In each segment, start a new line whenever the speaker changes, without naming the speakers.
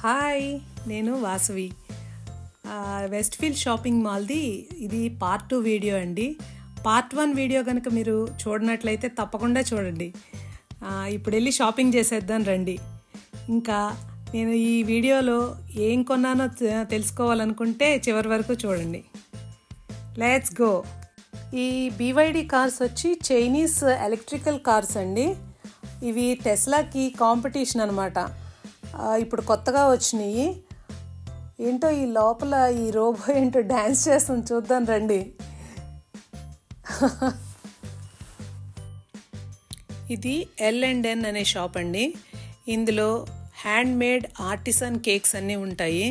Hi, నేను Vasavi. West field shopping మాల్ది ఇది part 2 video అండి. పార్ట్ 1 వీడియో కనుక మీరు చూడనట్లయితే తప్పకుండా చూడండి. ఇప్పుడు వెళ్ళి షాపింగ్ చేసేద్దాం రండి. ఇంకా నేను ఈ వీడియోలో ఏం కొన్నానో తెలుసుకోవాలనుకుంటే చివరి వరకు చూడండి. Let's go. ఈ BYD కార్స్ వచ్చి చైనీస్ ఎలక్ట్రికల్ కార్స్ అండి. ఇవి టెస్లాకి కాంపిటీషన్ అనమాట. ఇప్పుడు కొత్తగా వచ్చినాయి. ఏంటో ఈ లోపల ఈ రోబో ఏంటో డ్యాన్స్ చేస్తుంది, చూద్దాం రండి. ఇది L&N అనే షాప్ అండి. ఇందులో హ్యాండ్ మేడ్ ఆర్టిసన్ కేక్స్ అన్నీ ఉంటాయి.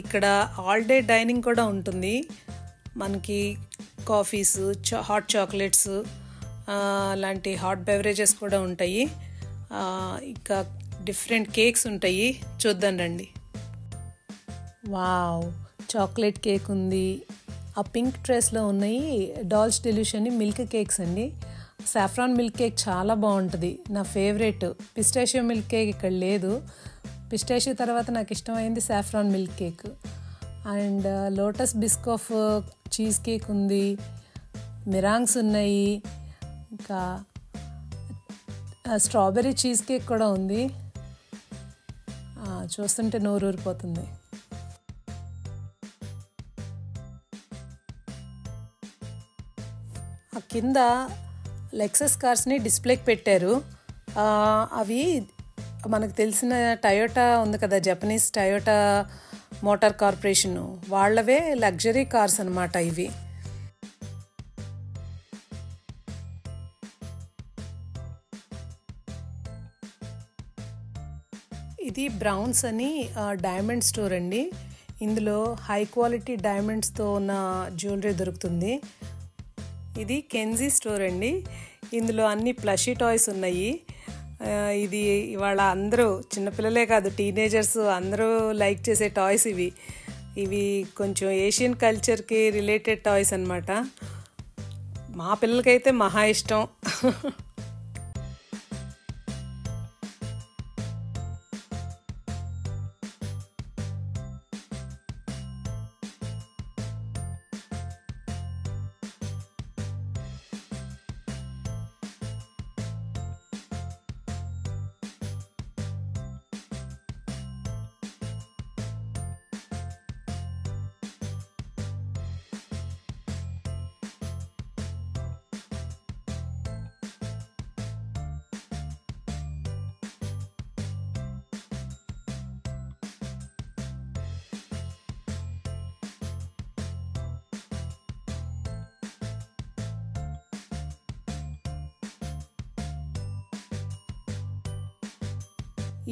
ఇక్కడ ఆల్ డే డైనింగ్ కూడా ఉంటుంది. మనకి కాఫీస్, హాట్ చాక్లెట్స్ లాంటి హాట్ బెవరేజెస్ కూడా ఉంటాయి. ఇంకా డిఫరెంట్ కేక్స్ ఉంటాయి, చూద్దాం రండి. వావ్, చాక్లెట్ కేక్ ఉంది. ఆ పింక్ ట్రేస్లో ఉన్నాయి డాల్స్ డెల్యూషన్ మిల్క్ కేక్స్ అండి. సాఫ్రాన్ మిల్క్ కేక్ చాలా బాగుంటుంది, నా ఫేవరెట్. పిస్టాషియో మిల్క్ కేక్ ఇక్కడ లేదు. పిస్టాషియో తర్వాత నాకు ఇష్టమైంది saffron milk cake. And lotus Biscoff cheese cake ఉంది, మిరాంగ్స్ ఉన్నాయి, ఇంకా స్ట్రాబెర్రీ చీజ్ కేక్ కూడా ఉంది. చూస్తుంటే నోరు ఊరిపోతుంది. ఆ కింద లెక్సస్ కార్స్ని డిస్ప్లేకి పెట్టారు. అవి మనకు తెలిసిన టయోటా ఉంది కదా, జపనీస్ టయోటా మోటార్ కార్పొరేషన్ వాళ్ళవే లగ్జరీ కార్స్ అన్నమాట ఇవి. ఇది బ్రౌన్స్ అని డైమండ్ స్టోర్ అండి. ఇందులో హై క్వాలిటీ డైమండ్స్తో ఉన్న జ్యువెలరీ దొరుకుతుంది. ఇది కెన్జీ స్టోర్ అండి. ఇందులో అన్ని ప్లషీ టాయ్స్ ఉన్నాయి. ఇది ఇవాళ అందరూ చిన్నపిల్లలే కాదు, టీనేజర్స్ అందరూ లైక్ చేసే టాయ్స్ ఇవి. ఇవి కొంచెం ఏషియన్ కల్చర్కి రిలేటెడ్ టాయ్స్ అన్నమాట. మా పిల్లలకైతే మహా ఇష్టం.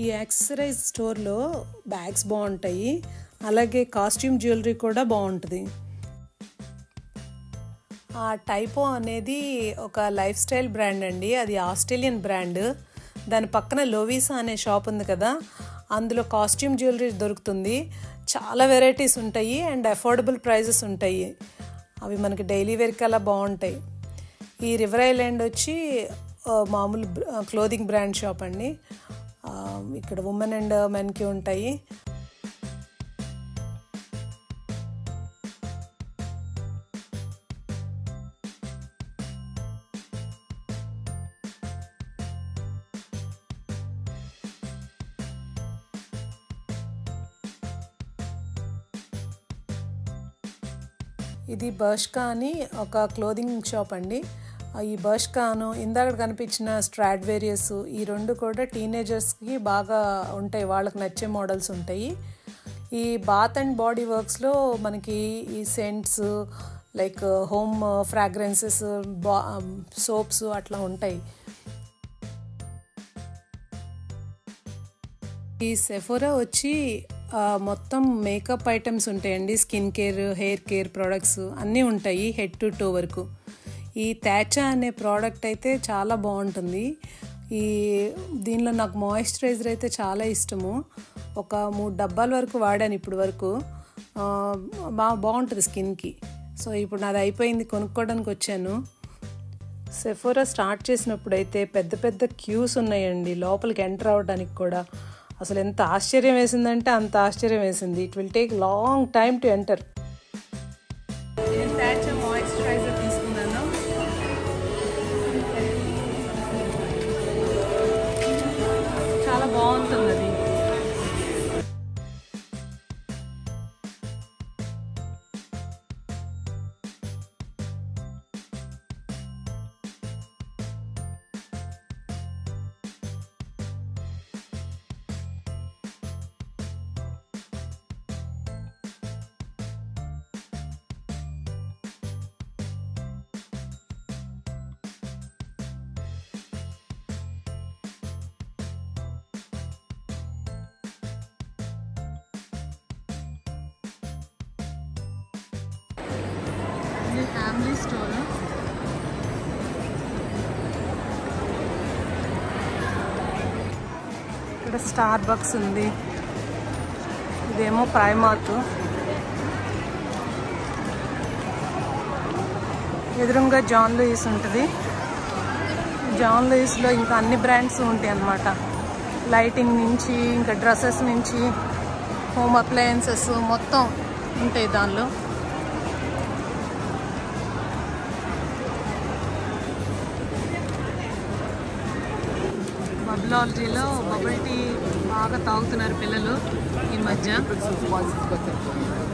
ఈ యాక్సెసరీస్ స్టోర్లో బ్యాగ్స్ బాగుంటాయి, అలాగే కాస్ట్యూమ్ జ్యువెలరీ కూడా బాగుంటుంది. ఆ టైపో అనేది ఒక లైఫ్ స్టైల్ బ్రాండ్ అండి. అది ఆస్ట్రేలియన్ బ్రాండ్. దాని పక్కన లోవీసా అనే షాప్ ఉంది కదా, అందులో కాస్ట్యూమ్ జ్యువెలరీ దొరుకుతుంది. చాలా వెరైటీస్ ఉంటాయి అండ్ అఫోర్డబుల్ ప్రైజెస్ ఉంటాయి. అవి మనకి డైలీ వేర్కి అలా బాగుంటాయి. ఈ రివర్ ఐలాండ్ వచ్చి మామూలు క్లోదింగ్ బ్రాండ్ షాప్ అండి. ఇక్కడ ఉమెన్ అండ్ మెన్కి ఉంటాయి. ఇది బర్ష్కా అని ఒక క్లోదింగ్ షాప్ అండి. ఈ బర్ష్కాను ఇందాక కనిపించిన స్ట్రాడ్వేరియస్, ఈ రెండు కూడా టీనేజర్స్కి బాగా ఉంటాయి, వాళ్ళకి నచ్చే మోడల్స్ ఉంటాయి. ఈ బాత్ అండ్ బాడీ వర్క్స్లో మనకి ఈ cents like home fragrances, soaps అట్లా ఉంటాయి. ఈ సెఫోరా వచ్చి మొత్తం మేకప్ ఐటమ్స్ ఉంటాయండి. Skin care, hair care products అన్నీ ఉంటాయి హెడ్ టు టో వరకు. ఈ థాచా అనే ప్రోడక్ట్ అయితే చాలా బాగుంటుంది. దీనిలో నాకు మాయిశ్చరైజర్ అయితే చాలా ఇష్టము. ఒక 3 డబ్బాల వరకు వాడాను ఇప్పుడు వరకు. బాగుంటుంది స్కిన్కి. సో ఇప్పుడు నాది అయిపోయింది, కొనుక్కోవడానికి వచ్చాను. సెఫోరా స్టార్ట్ చేసినప్పుడు అయితే పెద్ద పెద్ద క్యూస్ ఉన్నాయండి లోపలికి ఎంటర్ అవ్వడానికి కూడా. అసలు ఎంత ఆశ్చర్యం వేసిందంటే అంత ఆశ్చర్యం వేసింది. It will take long time to enter. నేను ప్యాచ్ మాయిశ్చరైజర్ తీసుకున్నాను. చాలా బాగుంటుంది అది. Family store. ఇక్కడ స్టార్ బక్స్ ఉంది. ఇదేమో ప్రైమార్క్. ఎదురుగా జాన్ లూయిస్ ఉంటుంది. జాన్ లూయిస్లో ఇంకా అన్ని బ్రాండ్స్ ఉంటాయి అన్నమాట. లైటింగ్ నుంచి ఇంకా డ్రెస్సెస్ నుంచి హోమ్ అప్లయన్సెస్ మొత్తం ఉంటాయి దానిలో. బబులాలజీలో బబుల్ టీ బాగా తాగుతున్నారు పిల్లలు ఈ మధ్య.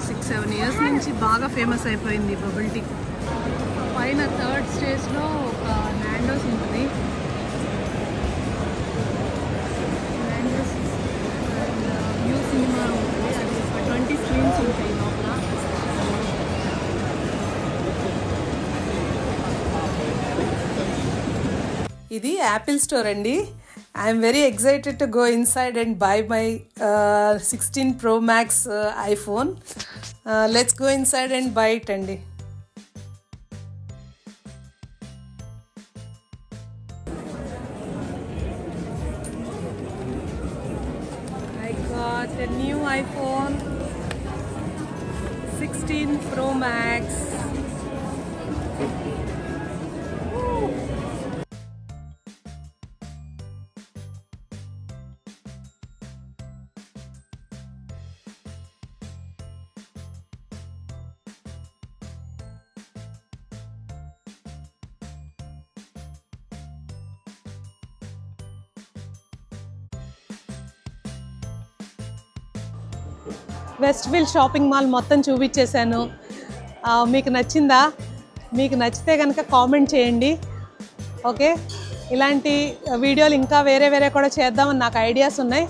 6-7 years నుంచి బాగా ఫేమస్ అయిపోయింది బబుల్ టీ. పైన 3rd స్టేజ్లో ఒక నాండోస్ ఉంటుంది. నాండోస్ వ్యూ సినిమా ఉంటుంది. అది 20 screens ఉంటాయి లోపల. ఇది యాపిల్ స్టోర్ అండి. I'm very excited to go inside and buy my 16 Pro Max iPhone. Let's go inside and buy it అండి. I got a new iPhone 16 Pro Max. Westfield shopping mall మొత్తం చూపించేశాను. మీకు నచ్చిందా? మీకు నచ్చితే కనుక కామెంట్ చేయండి. ఓకే, ఇలాంటి వీడియోలు ఇంకా వేరే కూడా చేద్దామని నాకు ఐడియాస్ ఉన్నాయి.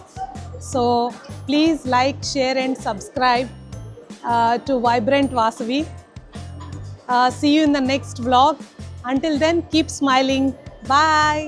So please like, share and subscribe to Vibrant Vasavi. See you in the next vlog. Until then, keep smiling. Bye.